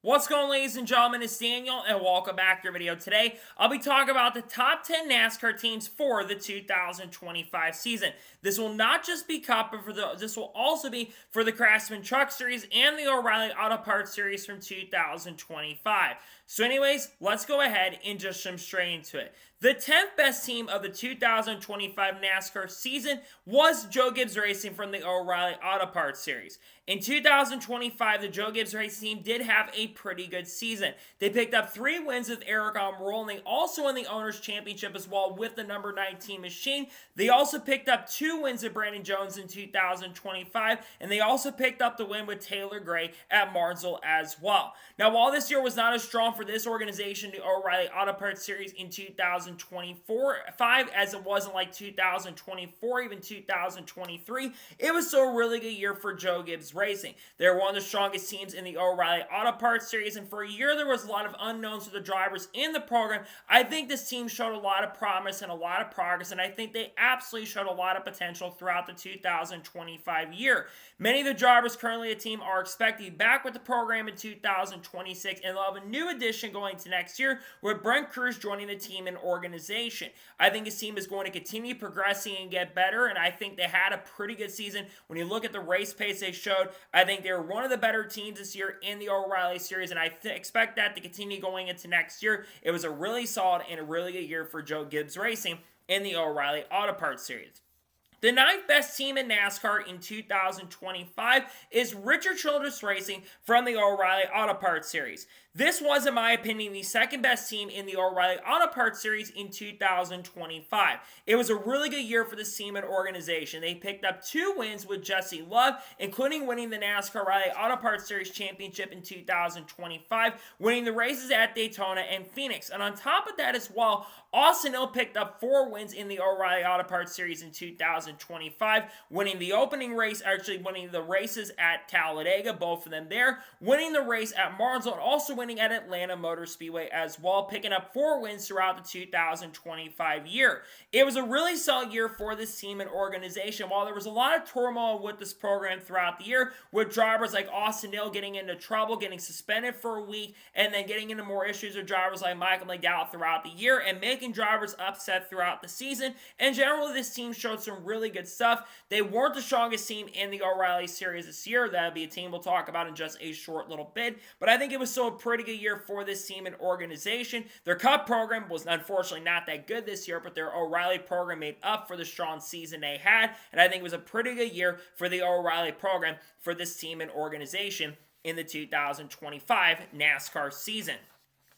What's going on, ladies and gentlemen? It's Daniel, and welcome back to your video. Today, I'll be talking about the top 10 NASCAR teams for the 2025 season. This will not just be Cup, but this will also be for the Craftsman Truck Series and the O'Reilly Auto Parts Series from 2025. So anyways, let's go ahead and just jump straight into it. The 10th best team of the 2025 NASCAR season was Joe Gibbs Racing from the O'Reilly Auto Parts Series. In 2025, the Joe Gibbs Racing team did have a pretty good season. They picked up 3 wins with Eric Almirola, and they also won the Owners' Championship as well with the number 19 machine. They also picked up 2 wins with Brandon Jones in 2025, and they also picked up the win with Taylor Gray at Martinsville as well. Now, while this year was not as strong for this organization, the O'Reilly Auto Parts Series in 2024-5, as it wasn't like 2024, even 2023, it was still a really good year for Joe Gibbs Racing. They're one of the strongest teams in the O'Reilly Auto Parts Series, and for a year there was a lot of unknowns for the drivers in the program. I think this team showed a lot of promise and a lot of progress, and I think they absolutely showed a lot of potential throughout the 2025 year. Many of the drivers currently at the team are expected to be back with the program in 2026, and they'll have a new addition going to next year with Brent Cruz joining the team and organization. I think his team is going to continue progressing and get better, and I think they had a pretty good season. When you look at the race pace they showed, I think they were one of the better teams this year in the O'Reilly Series, and I expect that to continue going into next year. It was a really solid and a really good year for Joe Gibbs Racing in the O'Reilly Auto Parts Series. The 9th best team in NASCAR in 2025 is Richard Childress Racing from the O'Reilly Auto Parts Series. This was, in my opinion, the second best team in the O'Reilly Auto Parts Series in 2025. It was a really good year for the team and organization. They picked up 2 wins with Jesse Love, including winning the NASCAR O'Reilly Auto Parts Series Championship in 2025, winning the races at Daytona and Phoenix. And on top of that as well, Austin Hill picked up 4 wins in the O'Reilly Auto Parts Series in 2025, winning the opening race, actually winning the races at Talladega, both of them there, winning the race at Martinsville, and also winning at Atlanta Motor Speedway as well, picking up 4 wins throughout the 2025 year. It was a really solid year for this team and organization. While there was a lot of turmoil with this program throughout the year, with drivers like Austin Hill getting into trouble, getting suspended for a week, and then getting into more issues with drivers like Michael McDowell throughout the year, and making drivers upset throughout the season. And generally, this team showed some really good stuff. They weren't the strongest team in the O'Reilly Series this year. That'll be a team we'll talk about in just a short little bit, but I think it was still a pretty good year for this team and organization. Their Cup program was unfortunately not that good this year, but their O'Reilly program made up for the strong season they had, and I think it was a pretty good year for the O'Reilly program for this team and organization in the 2025 NASCAR season.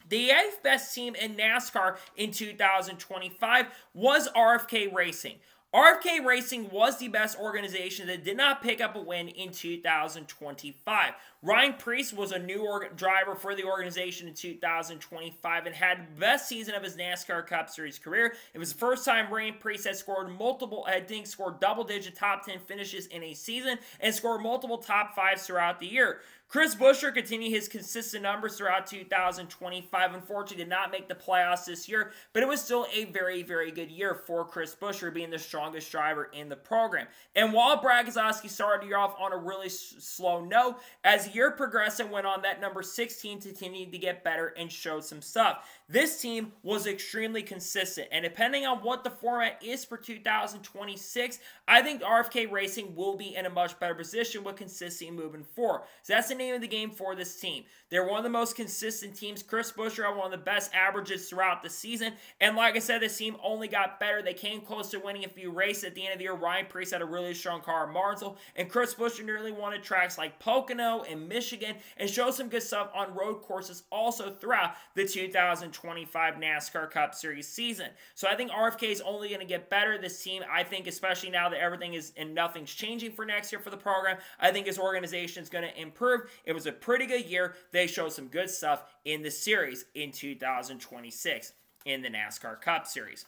The 8th best team in NASCAR in 2025 was RFK Racing. RFK Racing was the best organization that did not pick up a win in 2025. Ryan Preece was a new driver for the organization in 2025 and had the best season of his NASCAR Cup Series career. It was the first time Ryan Preece had scored scored double-digit top 10 finishes in a season and scored multiple top 5s throughout the year. Chris Buescher continued his consistent numbers throughout 2025. Unfortunately, did not make the playoffs this year, but it was still a very, very good year for Chris Buescher, being the strongest driver in the program. And while Brad Keselowski started the year off on a really slow note, as the year progressed and went on, that number 16 continued to get better and showed some stuff. This team was extremely consistent, and depending on what the format is for 2026, I think RFK Racing will be in a much better position with consistency moving forward. So that's the name of the game for this team. They're one of the most consistent teams. Chris Buescher had one of the best averages throughout the season, and like I said, this team only got better. They came close to winning a few races at the end of the year. Ryan Preece had a really strong car at Martinsville, and Chris Buescher nearly won at tracks like Pocono and Michigan, and showed some good stuff on road courses also throughout the 2025 NASCAR Cup Series season. So I think RFK is only going to get better. This team, I think, especially now that everything is and nothing's changing for next year for the program, I think his organization is going to improve. It was a pretty good year. They showed some good stuff in the series in 2026 in the NASCAR Cup Series.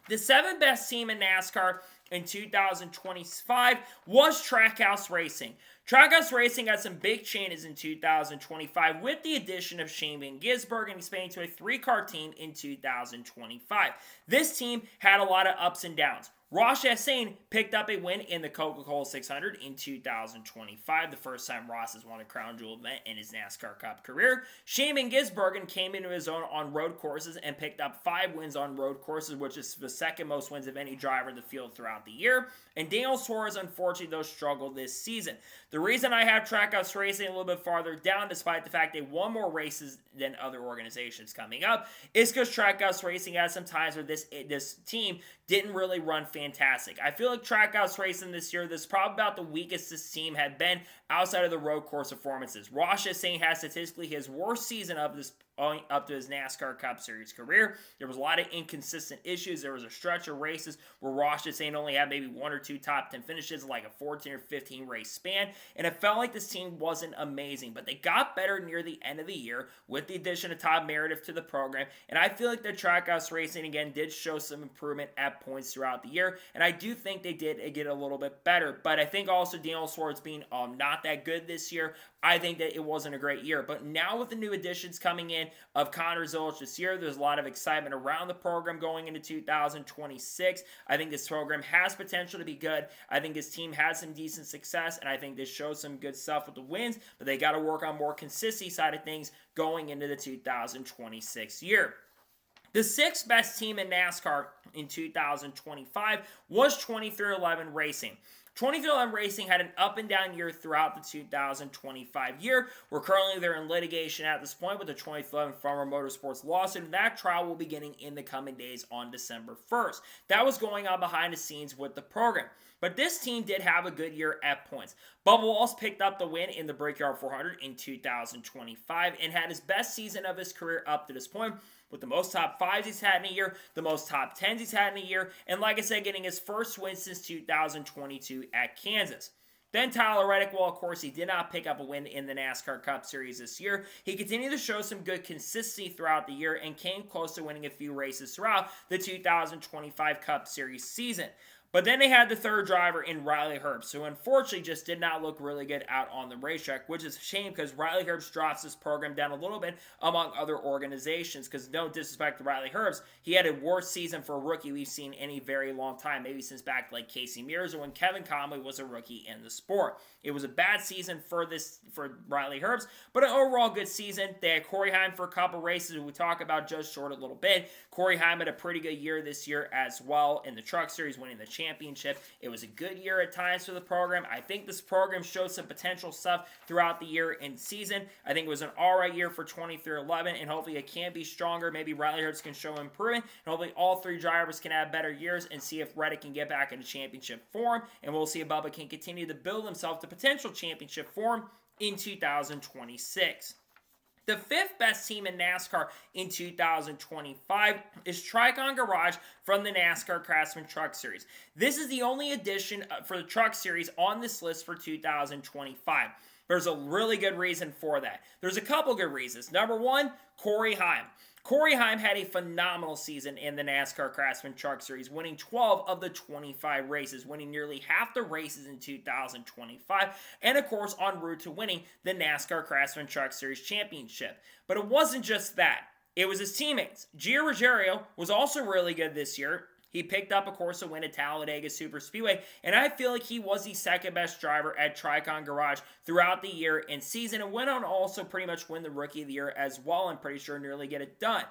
The 7th best team in NASCAR in 2025 was Trackhouse Racing. Trackhouse Racing got some big changes in 2025 with the addition of Shane Van Gisbergen expanding to a 3-car team in 2025. This team had a lot of ups and downs. Ross Chastain picked up a win in the Coca-Cola 600 in 2025, the first time Ross has won a crown jewel event in his NASCAR Cup career. Shane Van Gisbergen came into his own on road courses and picked up 5 wins on road courses, which is the second most wins of any driver in the field throughout the year. And Daniel Suarez, unfortunately, though, struggled this season. The reason I have Trackhouse Racing a little bit farther down, despite the fact they won more races than other organizations coming up, is because Trackhouse Racing had some times where this team didn't really run fantastic. I feel like Trackhouse Racing this year, this is probably about the weakest this team had been outside of the road course performances. Ross Chastain has statistically his worst season of this up to his NASCAR Cup Series career. There was a lot of inconsistent issues. There was a stretch of races where Ross Chastain only had maybe 1 or 2 top 10 finishes, like a 14 or 15 race span, and it felt like this team wasn't amazing, but they got better near the end of the year with the addition of Todd Meredith to the program, and I feel like the Trackhouse Racing, again, did show some improvement at points throughout the year, and I do think they did get a little bit better, but I think also Daniel Suarez being not that good this year, I think that it wasn't a great year, but now with the new additions coming in of Connor Zilisch this year, there's a lot of excitement around the program going into 2026. I think this program has potential to be good. I think this team has some decent success, and I think this shows some good stuff with the wins, but they got to work on more consistency side of things going into the 2026 year. The 6th best team in NASCAR in 2025 was 2311 Racing. 2311 Racing had an up and down year throughout the 2025 year. They're in litigation at this point with the 2311 Farmer Motorsports lawsuit, and that trial will be beginning in the coming days on December 1st. That was going on behind the scenes with the program. But this team did have a good year at points. Bubba Wallace picked up the win in the Brickyard 400 in 2025 and had his best season of his career up to this point, with the most top 5s he's had in a year, the most top 10s he's had in a year, and like I said, getting his first win since 2022 at Kansas. Then Tyler Reddick, well, of course, he did not pick up a win in the NASCAR Cup Series this year. He continued to show some good consistency throughout the year and came close to winning a few races throughout the 2025 Cup Series season. But then they had the third driver in Riley Herbst, who unfortunately just did not look really good out on the racetrack, which is a shame because Riley Herbst drops this program down a little bit among other organizations, because no disrespect to Riley Herbst, he had a worse season for a rookie we've seen in a very long time, maybe since back like Casey Mears or when Kevin Conley was a rookie in the sport. It was a bad season for Riley Herbst, but an overall good season. They had Corey Heim for a couple races, who we talk about just short a little bit. Corey Heim had a pretty good year this year as well in the Truck Series, winning the championship. It was a good year at times for the program. I think this program showed some potential stuff throughout the year and season. I think it was an alright year for 2311, and hopefully it can be stronger. Maybe Riley Herbst can show improvement, and hopefully all 3 drivers can have better years and see if Reddick can get back into championship form, and we'll see if Bubba can continue to build himself to potential championship form in 2026. The 5th best team in NASCAR in 2025 is Tricon Garage from the NASCAR Craftsman Truck Series. This is the only addition for the Truck Series on this list for 2025. There's a really good reason for that. There's a couple good reasons. Number 1, Corey Heim. Corey Heim had a phenomenal season in the NASCAR Craftsman Truck Series, winning 12 of the 25 races, winning nearly half the races in 2025, and of course en route to winning the NASCAR Craftsman Truck Series Championship. But it wasn't just that. It was his teammates. Gio Ruggiero was also really good this year. He picked up, of course, a win at Talladega Superspeedway, and I feel like he was the second best driver at Tricon Garage throughout the year and season, and went on to also pretty much win the Rookie of the Year as well. I'm pretty sure nearly get it done.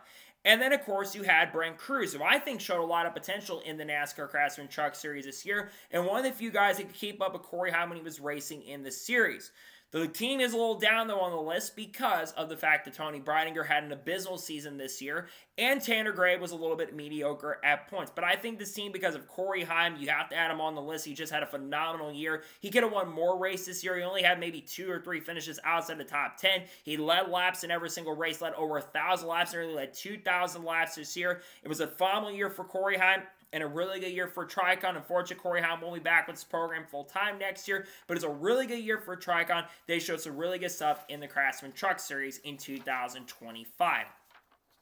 And then, of course, you had Brent Cruz, who I think showed a lot of potential in the NASCAR Craftsman Truck Series this year, and one of the few guys that could keep up with Corey Heim when he was racing in the series. The team is a little down, though, on the list because of the fact that Tony Breidinger had an abysmal season this year, and Tanner Gray was a little bit mediocre at points. But I think this team, because of Corey Heim, you have to add him on the list. He just had a phenomenal year. He could have won more races this year. He only had maybe 2 or 3 finishes outside the top 10. He led laps in every single race, led over 1,000 laps, nearly led 2,000 laps this year. It was a phenomenal year for Corey Heim, and a really good year for Tricon. Unfortunately, Corey Heim won't be back with this program full-time next year, but it's a really good year for Tricon. They showed some really good stuff in the Craftsman Truck Series in 2025.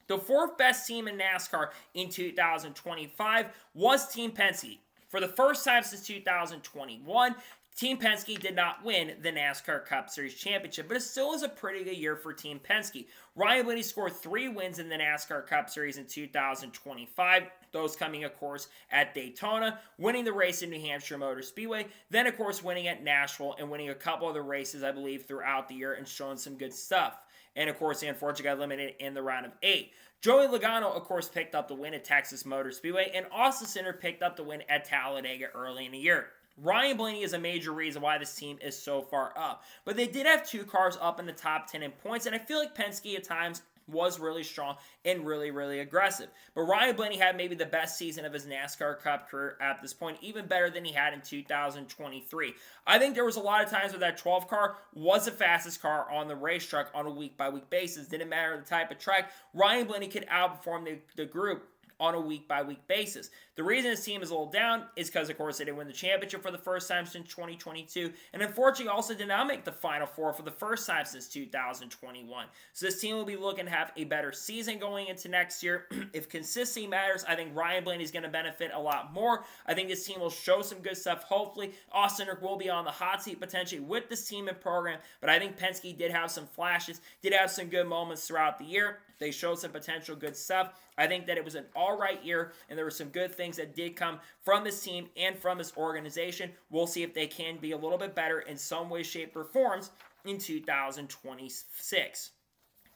The 4th best team in NASCAR in 2025 was Team Penske. For the first time since 2021, Team Penske did not win the NASCAR Cup Series championship, but it still is a pretty good year for Team Penske. Ryan Blaney scored 3 wins in the NASCAR Cup Series in 2025, those coming, of course, at Daytona, winning the race in New Hampshire Motor Speedway, then, of course, winning at Nashville and winning a couple other races, I believe, throughout the year and showing some good stuff. And, of course, he unfortunately got eliminated in the round of 8. Joey Logano, of course, picked up the win at Texas Motor Speedway, and Austin Cindric picked up the win at Talladega early in the year. Ryan Blaney is a major reason why this team is so far up. But they did have 2 cars up in the top 10 in points, and I feel like Penske at times was really strong and really aggressive. But Ryan Blaney had maybe the best season of his NASCAR Cup career at this point, even better than he had in 2023. I think there was a lot of times where that 12 car was the fastest car on the racetrack on a week-by-week basis. Didn't matter the type of track. Ryan Blaney could outperform the group on a week-by-week basis. The reason his team is a little down is because, of course, they didn't win the championship for the first time since 2022, and unfortunately also did not make the Final Four for the first time since 2021. So this team will be looking to have a better season going into next year. If consistency matters, I think Ryan Blaney is going to benefit a lot more. I think this team will show some good stuff. Hopefully, Austin Cindric will be on the hot seat potentially with this team and program, but I think Penske did have some flashes, did have some good moments throughout the year. They showed some potential good stuff. I think that it was an all-right year, and there were some good things that did come from this team and from this organization. We'll see if they can be a little bit better in some way, shape, or forms in 2026.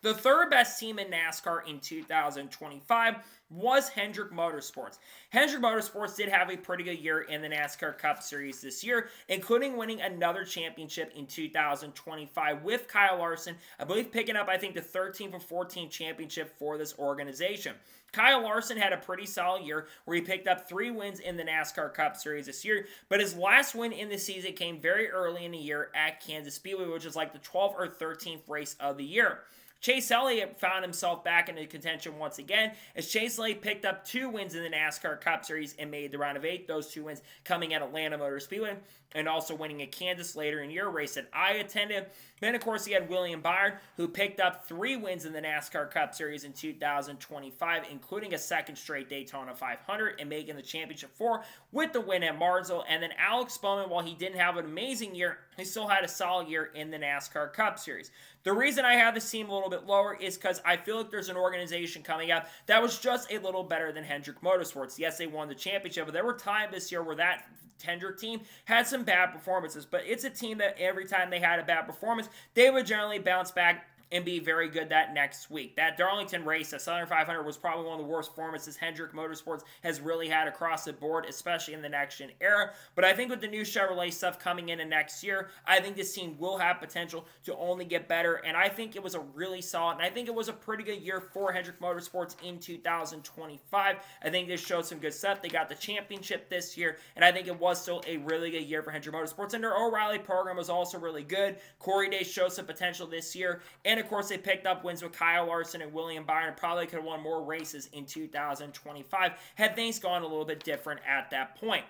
The third best team in NASCAR in 2025 was Hendrick Motorsports. Hendrick Motorsports did have a pretty good year in the NASCAR Cup Series this year, including winning another championship in 2025 with Kyle Larson, I believe picking up, I think, the 13th or 14th championship for this organization. Kyle Larson had a pretty solid year where he picked up 3 wins in the NASCAR Cup Series this year, but his last win in the season came very early in the year at Kansas Speedway, which is like the 12th or 13th race of the year. Chase Elliott found himself back into contention once again as Chase Elliott picked up 2 wins in the NASCAR Cup Series and made the round of 8. Those 2 wins coming at Atlanta Motor Speedway and also winning at Kansas later in the year, race that I attended. Then, of course, he had William Byron, who picked up 3 wins in the NASCAR Cup Series in 2025, including a second straight Daytona 500 and making the championship 4 with the win at Martinsville. And then Alex Bowman, while he didn't have an amazing year, he still had a solid year in the NASCAR Cup Series. The reason I have this team a little bit lower is because I feel like there's an organization coming up that was just a little better than Hendrick Motorsports. Yes, they won the championship, but there were times this year where that Hendrick team had some bad performances, but it's a team that every time they had a bad performance, they would generally bounce back and be very good that next week. That Darlington race, the Southern 500, was probably one of the worst performances Hendrick Motorsports has really had across the board, especially in the next-gen era. But I think with the new Chevrolet stuff coming in next year, I think this team will have potential to only get better, and I think it was a really solid, and I think it was a pretty good year for Hendrick Motorsports in 2025. I think they showed some good stuff. They got the championship this year, and I think it was still a really good year for Hendrick Motorsports, and their O'Reilly program was also really good. Corey Day showed some potential this year, and of course, they picked up wins with Kyle Larson and William Byron. Probably could have won more races in 2025 had things gone a little bit different at that point.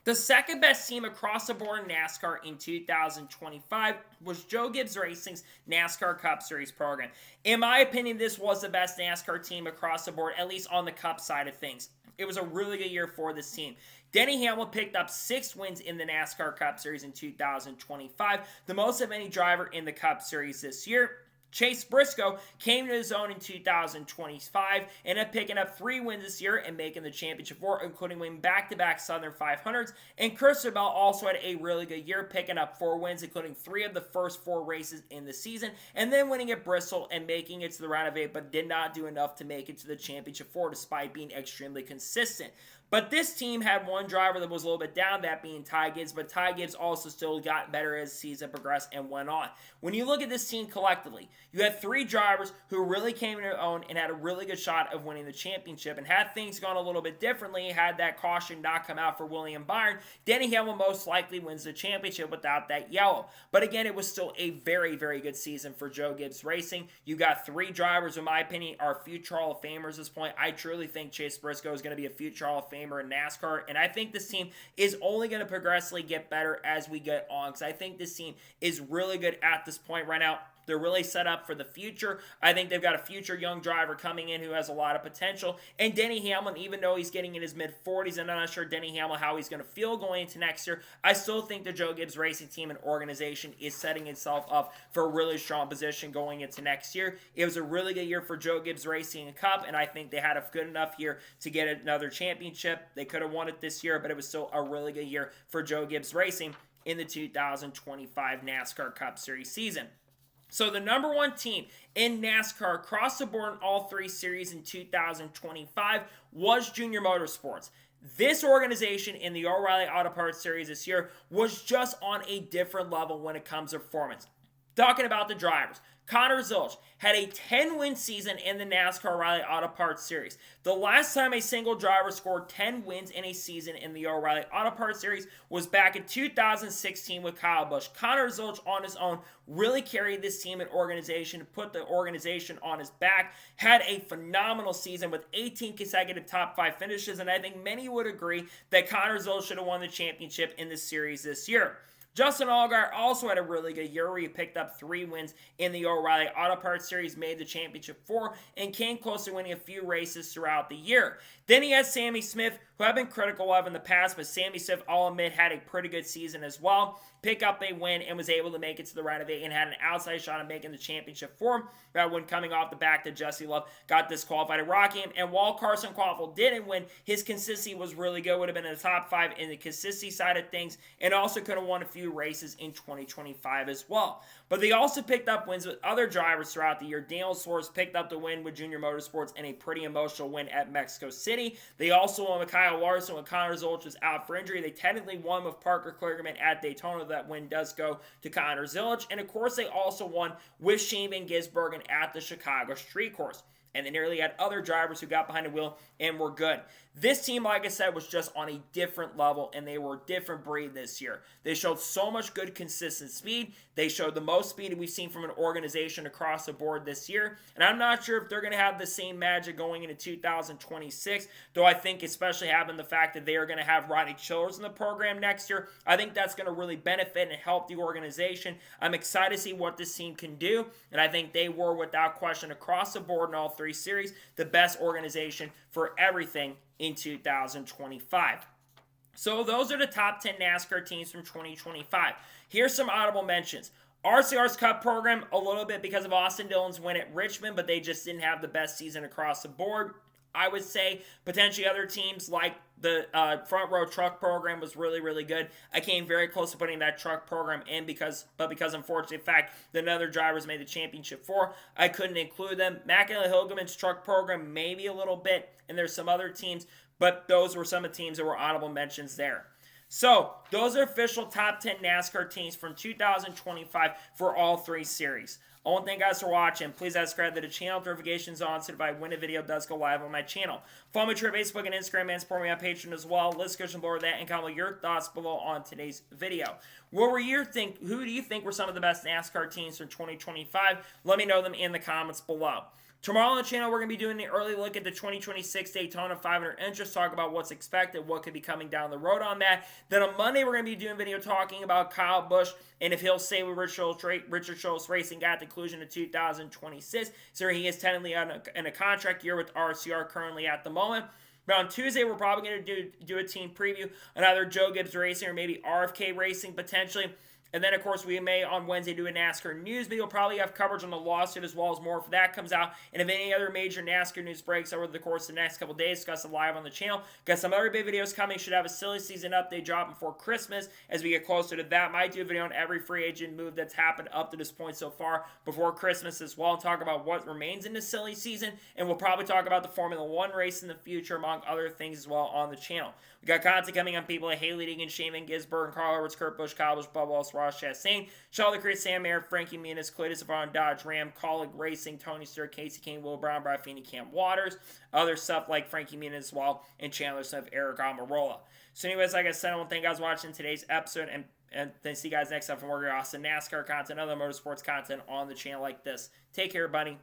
The second best team across the board in NASCAR in 2025 was Joe Gibbs Racing's NASCAR Cup Series program. In my opinion, this was the best NASCAR team across the board, at least on the Cup side of things. It was a really good year for this team. Denny Hamlin picked up 6 wins in the NASCAR Cup Series in 2025, the most of any driver in the Cup Series this year. Chase Briscoe came to his own in 2025, ended up picking up 3 wins this year and making the championship 4, including winning back-to-back Southern 500s. And Christopher Bell also had a really good year, picking up 4 wins, including 3 of the first 4 races in the season, and then winning at Bristol and making it to the round of 8, but did not do enough to make it to the championship 4 despite being extremely consistent. But this team had one driver that was a little bit down, that being Ty Gibbs, but Ty Gibbs also still got better as the season progressed and went on. When you look at this team collectively, you had 3 drivers who really came into their own and had a really good shot of winning the championship. And had things gone a little bit differently, had that caution not come out for William Byron, Denny Hamlin most likely wins the championship without that yellow. But again, it was still a very, very good season for Joe Gibbs Racing. You got 3 drivers, in my opinion, are future Hall of Famers at this point. I truly think Chase Briscoe is going to be a future Hall of Famer in NASCAR, and I think this team is only going to progressively get better as we get on, because I think this team is really good at this point right now. They're really set up for the future. I think they've got a future young driver coming in who has a lot of potential. And Denny Hamlin, even though he's getting in his mid-40s, and I'm not sure Denny Hamlin how he's going to feel going into next year, I still think the Joe Gibbs Racing team and organization is setting itself up for a really strong position going into next year. It was a really good year for Joe Gibbs Racing and Cup, and I think they had a good enough year to get another championship. They could have won it this year, but it was still a really good year for Joe Gibbs Racing in the 2025 NASCAR Cup Series season. So the number one team in NASCAR across the board in all three series in 2025 was Junior Motorsports. This organization in the O'Reilly Auto Parts Series this year was just on a different level when it comes to performance. Talking about the drivers, Connor Zilch had a 10-win season in the NASCAR O'Reilly Auto Parts Series. The last time a single driver scored 10 wins in a season in the O'Reilly Auto Parts Series was back in 2016 with Kyle Busch. Connor Zilch on his own really carried this team and organization, put the organization on his back, had a phenomenal season with 18 consecutive top 5 finishes, and I think many would agree that Connor Zilch should have won the championship in the series this year. Justin Allgaier also had a really good year where he picked up 3 wins in the O'Reilly Auto Parts Series, made the championship 4, and came close to winning a few races throughout the year. Then he had Sammy Smith, who I've been critical of in the past, but Sammy Smith, I'll admit, had a pretty good season as well. Pick up a win and was able to make it to the round of 8 and had an outside shot at making the championship 4. That win coming off the back that Jesse Love got disqualified at Rockingham. And while Carson Quaffle didn't win, his consistency was really good. Would have been in the top 5 in the consistency side of things, and also could have won a few races in 2025 as well. But they also picked up wins with other drivers throughout the year. Daniel Suarez picked up the win with Junior Motorsports and a pretty emotional win at Mexico City. They also won with Kyle Larson when Connor Zilch was out for injury. They technically won with Parker Kligerman at Daytona. That win does go to Connor Zilch. And of course, they also won with Shane Van Gisbergen at the Chicago Street Course. And they nearly had other drivers who got behind the wheel and were good. This team, like I said, was just on a different level, and they were a different breed this year. They showed so much good, consistent speed. They showed the most speed we've seen from an organization across the board this year. And I'm not sure if they're going to have the same magic going into 2026, though I think especially having the fact that they are going to have Rodney Childers in the program next year, I think that's going to really benefit and help the organization. I'm excited to see what this team can do, and I think they were, without question, across the board in all 3 series, the best organization for everything in 2025. So those are the top 10 NASCAR teams from 2025. Here's some audible mentions. RCR's Cup program, a little bit because of Austin Dillon's win at Richmond, but they just didn't have the best season across the board. I would say potentially other teams like the Front Row Truck program was really, really good. I came very close to putting that truck program in because unfortunately, the fact that other drivers made the championship 4, I couldn't include them. Mackinley Hilgeman's truck program maybe a little bit, and there's some other teams, but those were some of the teams that were honorable mentions there. So, those are official top 10 NASCAR teams from 2025 for all 3 series. I want to thank you guys for watching. Please subscribe to the channel, notifications on, so that when a video does go live on my channel. Follow me on Facebook and Instagram, and support me on Patreon as well. Let's go below that and comment your thoughts below on today's video. Who do you think were some of the best NASCAR teams from 2025? Let me know them in the comments below. Tomorrow on the channel, we're going to be doing an early look at the 2026 Daytona 500 Interest, talk about what's expected, what could be coming down the road on that. Then on Monday, we're going to be doing a video talking about Kyle Busch and if he'll stay with Richard Schultz Racing at the conclusion of 2026. So he is technically in a contract year with RCR currently at the moment. But on Tuesday, we're probably going to do a team preview on either Joe Gibbs Racing or maybe RFK Racing potentially. And then, of course, we may on Wednesday do a NASCAR news video. We'll probably have coverage on the lawsuit as well as more if that comes out. And if any other major NASCAR news breaks over the course of the next couple days, discuss it live on the channel. Got some other big videos coming. Should have a silly season update drop before Christmas as we get closer to that. Might do a video on every free agent move that's happened up to this point so far before Christmas as well. And talk about what remains in the silly season. And we'll probably talk about the Formula 1 race in the future, among other things as well on the channel. We got content coming on people like Haley Deegan, Shane Van Gisbergen, Carl Edwards, Kurt Busch, Kyle Busch, Bubba Wallace, Ross Chastain, Charlie Chris, Sam Mayer, Frankie Muniz, Clayton Savon, Dodge Ram, Colleague Racing, Tony Stewart, Casey Kane, Will Brown, Brad Feeney, Cam Waters, other stuff like Frankie Muniz as well, and Chandler Smith, Eric Almirola. So anyways, like I said, I want to thank you guys for watching today's episode, and then see you guys next time for more awesome NASCAR content, other motorsports content on the channel like this. Take care, everybody.